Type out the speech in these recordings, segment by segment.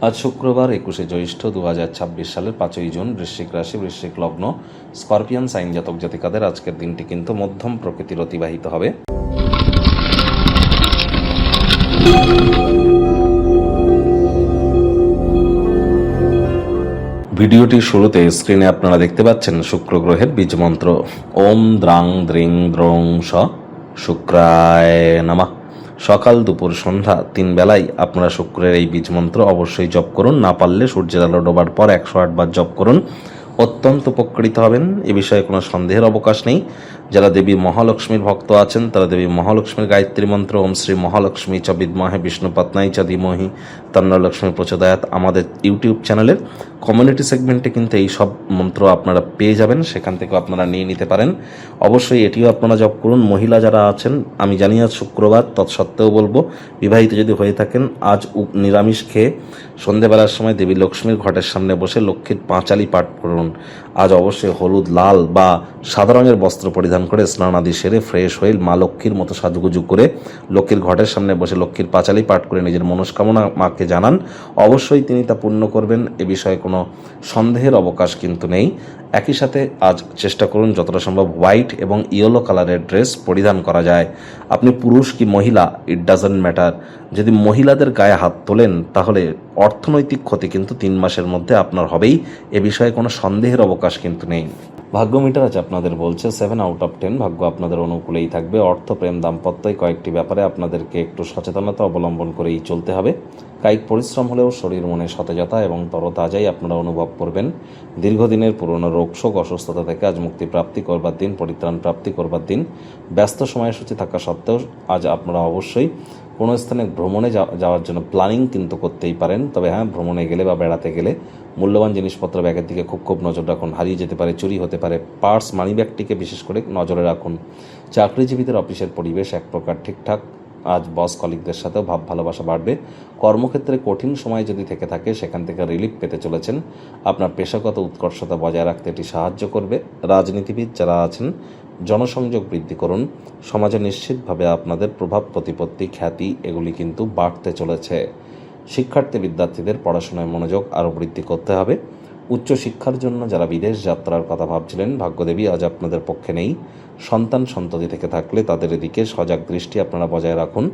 আজ শুক্রবার 21শে জ্যৈষ্ঠ 2026 সালের 5ই জুন। বৃশ্চিক রাশি, বৃশ্চিক লগ্ন, স্করপিয়ান সাইন জাতক জাতিকাদের আজকের দিনটি কিন্তু মধ্যম প্রকৃতির অতিবাহিত হবে। ভিডিওটির শুরুতে স্ক্রিনে আপনারা দেখতে পাচ্ছেন শুক্র গ্রহের বীজ মন্ত্র। ওম দ্রাং দ্রিং দ্রং স শুক্রায় নমঃ। সকাল, দুপুর, সন্ধ্যা 3 বেলায় আপনারা শুক্রের এই বীজ মন্ত্র অবশ্যই জপ করুন। না পারলে সূর্যের আলো ডোবার পর 108 বার জপ করুন, অত্যন্ত উপকৃত হবেন। এ বিষয়ে কোনো সন্দেহের অবকাশ নেই। যারা দেবী মহালক্ষ্মীর ভক্ত আছেন তারা দেবী মহালক্ষ্মীর গায়ত্রী মন্ত্র ওম শ্রী মহালক্ষ্মী চ বিদ্মহে বিষ্ণুপত্নাই চ ধীমহি তন্নো লক্ষ্মী প্রচোদয়াৎ আমাদের ইউটিউব চ্যানেলের কমিউনিটি সেগমেন্টে কিন্তু এই সব মন্ত্র আপনারা পেয়ে যাবেন, সেখান থেকে আপনারা নিয়ে নিতে পারেন। অবশ্যই এটিও আপনারা জপ করুন। মহিলা যারা আছেন, আমি জানি আজ শুক্রবার, তৎসত্ত্বেও বলবো বিবাহিত যদি হয়ে থাকেন আজ নিরামিষ খেয়ে সন্ধেবেলার সময় দেবী লক্ষ্মীর ঘটের সামনে বসে লক্ষ্মীর পাঁচালি পাঠ করুন। আজ অবশ্যই হলুদ, লাল বা সাদা রঙের বস্ত্র পরিধান করে স্নান আদি সেরে ফ্রেশ হয়ে মা লক্ষ্মীর মতো সাজুগুজু করে লক্ষ্মীর ঘটের সামনে বসে লক্ষ্মীর পাঁচালি পাঠ করে নিজের মনস্কামনা মাকে জানান। অবশ্যই তিনি তা পূর্ণ করবেন, এ বিষয়ে কোনো সন্দেহের অবকাশ কিন্তু নেই। একই সাথে আজ চেষ্টা করুন যতটা সম্ভব হোয়াইট এবং ইয়েলো কালারের ড্রেস পরিধান করা যায়। আপনি পুরুষ কি মহিলা, ইট ডাজন্ট ম্যাটার। যদি মহিলাদের গায়ে হাত তোলেন তাহলে অর্থনৈতিক ক্ষতি কিন্তু 3 মাসের মধ্যে আপনার হবেই, এ বিষয়ে কোনো সন্দেহের অবকাশ কিন্তু নেই। ভাগ্য মিটার আজ আপনাদের বলছে 7 আউট অফ 10। ভাগ্য আপনাদের অনুকূলেই থাকবে। অর্থ, প্রেম, দাম্পত্য কয়েকটি ব্যাপারে আপনাদেরকে একটু সচেতনতা অবলম্বন করেই চলতে হবে। কায়িক পরিশ্রম হলেও শরীর মনে সতেজতা এবং তরতাজাই আপনারা অনুভব করবেন। দীর্ঘদিনের পুরনো রোগশোক, অসুস্থতা থেকে আজ মুক্তি প্রাপ্তি করবার দিন, পরিত্রাণ প্রাপ্তি করবার দিন। ব্যস্ত সময়সূচি থাকা সত্ত্বেও আজ আপনারা অবশ্যই কোনো স্থানে ভ্রমণে যাওয়ার জন্য প্ল্যানিং কিন্তু করতেই পারেন। তবে হ্যাঁ, ভ্রমণে গেলে বা বেড়াতে গেলে মূল্যবান জিনিসপত্র ব্যাগের দিকে খুব নজর রাখুন। হারিয়ে যেতে পারে, চুরি হতে পারে। পার্স, মানি ব্যাগটিকে বিশেষ করে নজরে রাখুন। চাকরিজীবীদের অফিসের পরিবেশ এক প্রকার ঠিকঠাক। আজ বস কলিগদের সাথেও ভাব ভালোবাসা বাড়বে। কর্মক্ষেত্রে কঠিন সময় যদি থেকে থাকে সেখান থেকে রিলিফ পেতে চলেছেন। আপনার পেশাগত উৎকর্ষতা বজায় রাখতে এটি সাহায্য করবে। রাজনীতিবিদ যারা আছেন জনসংযোগ বৃদ্ধি করুন। সমাজে নিশ্চিতভাবে আপনাদের প্রভাব, প্রতিপত্তি, খ্যাতি এগুলি কিন্তু বাড়তে চলেছে। শিক্ষার্থী বিদ্যার্থীদের পড়াশোনায় মনোযোগ আরও বৃদ্ধি করতে হবে। উচ্চশিক্ষার জন্য যারা বিদেশ যাত্রার কথা ভাবছিলেন, ভাগ্যদেবী আজ আপনাদের পক্ষে নেই। সন্তান সন্ততি থেকে থাকলে তাদের এদিকে সজাগ দৃষ্টি আপনারা বজায় রাখুন।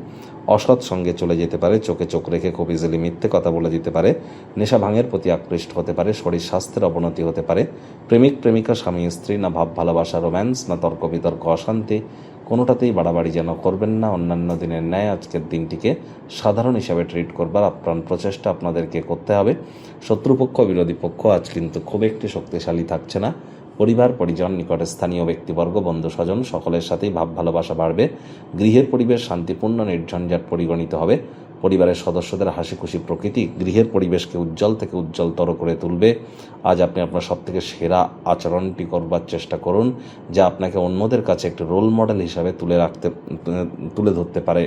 অসৎ সঙ্গে চলে যেতে পারে, চোখে চোখ রেখে খুব ইজিলি মিথ্যে কথা বলে দিতে পারে। নেশা ভাঙের প্রতি আকৃষ্ট হতে পারে, শরীর স্বাস্থ্যের অবনতি হতে পারে। প্রেমিক প্রেমিকা, স্বামী স্ত্রী, না ভাব ভালোবাসা রোম্যান্স, না তর্ক বিতর্ক অশান্তি, কোনোটাতেই বাড়াবাড়ি যেন করবেন না। অন্যান্য দিনের ন্যায় আজকের দিনটিকে সাধারণ হিসাবে ট্রিট করবার আপ্রাণ প্রচেষ্টা আপনাদেরকে করতে হবে। শত্রুপক্ষ, বিরোধী পক্ষ আজ কিন্তু খুব একটি শক্তিশালী থাকছে না। পরিবার, পরিজন, নিকটে স্থানীয় ব্যক্তিবর্গ, বন্ধু স্বজন সকলের সাথেই ভাব ভালোবাসা বাড়বে। গৃহের পরিবেশ শান্তিপূর্ণ, নির্ঝঞ্ঝাট পরিগণিত হবে। পরিবারের সদস্যদের হাসি খুশি প্রকৃতি গৃহের পরিবেশকে উজ্জ্বল থেকে উজ্জ্বলতর করে তুলবে। আজ আপনি আপনার সবথেকে সেরা আচরণটি করবার চেষ্টা করুন, যা আপনাকে অন্যদের কাছে একটি রোল মডেল হিসাবে তুলে ধরতে পারে।